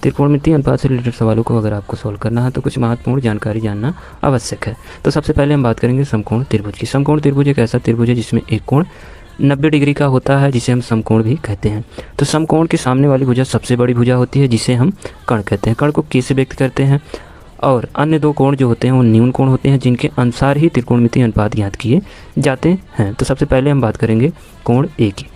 त्रिकोणमितीय अनुपात से रिलेटेड सवालों को अगर आपको सॉल्व करना है तो कुछ महत्वपूर्ण जानकारी जानना आवश्यक है। तो सबसे पहले हम बात करेंगे समकोण त्रिभुज की। समकोण त्रिभुज एक ऐसा त्रिभुज है जिसमें एक कोण 90 डिग्री का होता है, जिसे हम समकोण भी कहते हैं। तो समकोण के सामने वाली भुजा सबसे बड़ी भुजा होती है, जिसे हम कर्ण कहते हैं। कर्ण को k से व्यक्त करते हैं और अन्य दो कोण जो होते हैं वो न्यून कोण होते हैं, जिनके अनुसार ही त्रिकोणमितीय अनुपात ज्ञात किए जाते हैं। तो सबसे पहले हम बात करेंगे कोण A की।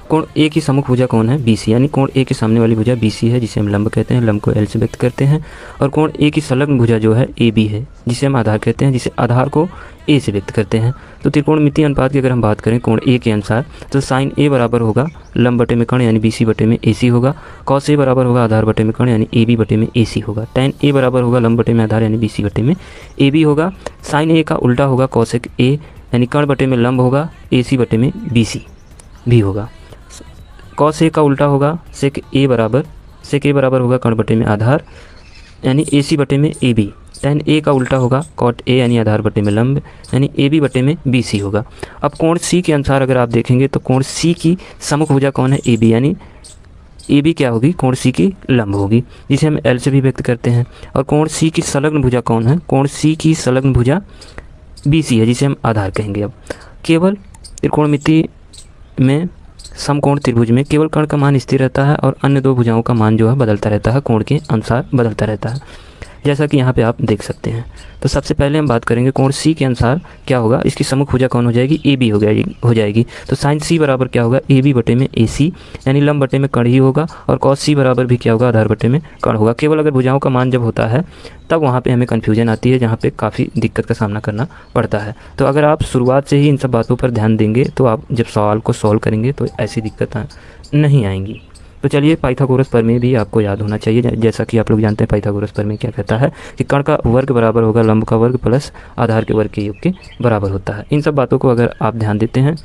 कोण A की सम्मुख भुजा कौन है? BC, यानी कोण A के सामने वाली भुजा BC है, जिसे हम लंब कहते हैं। लंब को L से व्यक्त करते हैं। और कोण A की संलग्न भुजा जो है AB है, जिसे हम आधार कहते हैं, जिसे आधार को A से व्यक्त करते हैं। तो त्रिकोणमितीय अनुपात की अगर हम बात करें कोण A के अनुसार, तो साइन A बराबर होगा लंब बटे में कर्ण यानी BC बटे में AC होगा। कॉस A बराबर होगा आधार बटे में कर्ण यानी AB बटे में AC होगा। tan A बराबर होगा लंब बटे में आधार यानी BC बटे में AB होगा। साइन A का उल्टा होगा कॉसेक A यानी कर्ण बटे में लंब होगा AC बटे में BC भी होगा। कॉस A का उल्टा होगा सेक A बराबर होगा कर्ण बटे में आधार यानी AC बटे में AB। tan A का उल्टा होगा कॉट A यानी आधार बटे में लंब यानी AB बटे में BC होगा। अब कोण C के अनुसार अगर आप देखेंगे तो कोण C की सम्मुख भुजा कौन है? AB, यानी AB क्या होगी? कोण C की लंब होगी, जिसे हम L से भी व्यक्त करते हैं। और कोण C की संलग्न भुजा कौन है? कोण C की संलग्न भुजा BC है, जिसे हम आधार कहेंगे। अब केवल त्रिकोणमिति में समकोण त्रिभुज में केवल कर्ण का मान स्थिर रहता है और अन्य दो भुजाओं का मान जो है बदलता रहता है, कोण के अनुसार बदलता रहता है, जैसा कि यहाँ पे आप देख सकते हैं। तो सबसे पहले हम बात करेंगे कोण C के अनुसार क्या होगा। इसकी सम्मुख भुजा कौन हो जाएगी? AB हो जाएगी। तो साइन C बराबर क्या होगा? AB बटे में AC, यानी लंब बटे में कर्ण ही होगा। और कॉस C बराबर भी क्या होगा? आधार बटे में कर्ण होगा। केवल अगर भुजाओं का मान जब होता है तब वहाँ पे हमें कन्फ्यूजन आती है, जहाँ पे काफ़ी दिक्कत का सामना करना पड़ता है। तो अगर आप शुरुआत से ही इन सब बातों पर ध्यान देंगे तो आप जब सवाल को सॉल्व करेंगे तो ऐसी दिक्कतें नहीं आएंगी। तो चलिए, पाइथागोरस प्रमेय भी आपको याद होना चाहिए। जैसा कि आप लोग जानते हैं पाइथागोरस प्रमेय क्या कहता है कि कर्ण का वर्ग बराबर होगा लंब का वर्ग प्लस आधार के वर्ग के योग के बराबर होता है। इन सब बातों को अगर आप ध्यान देते हैं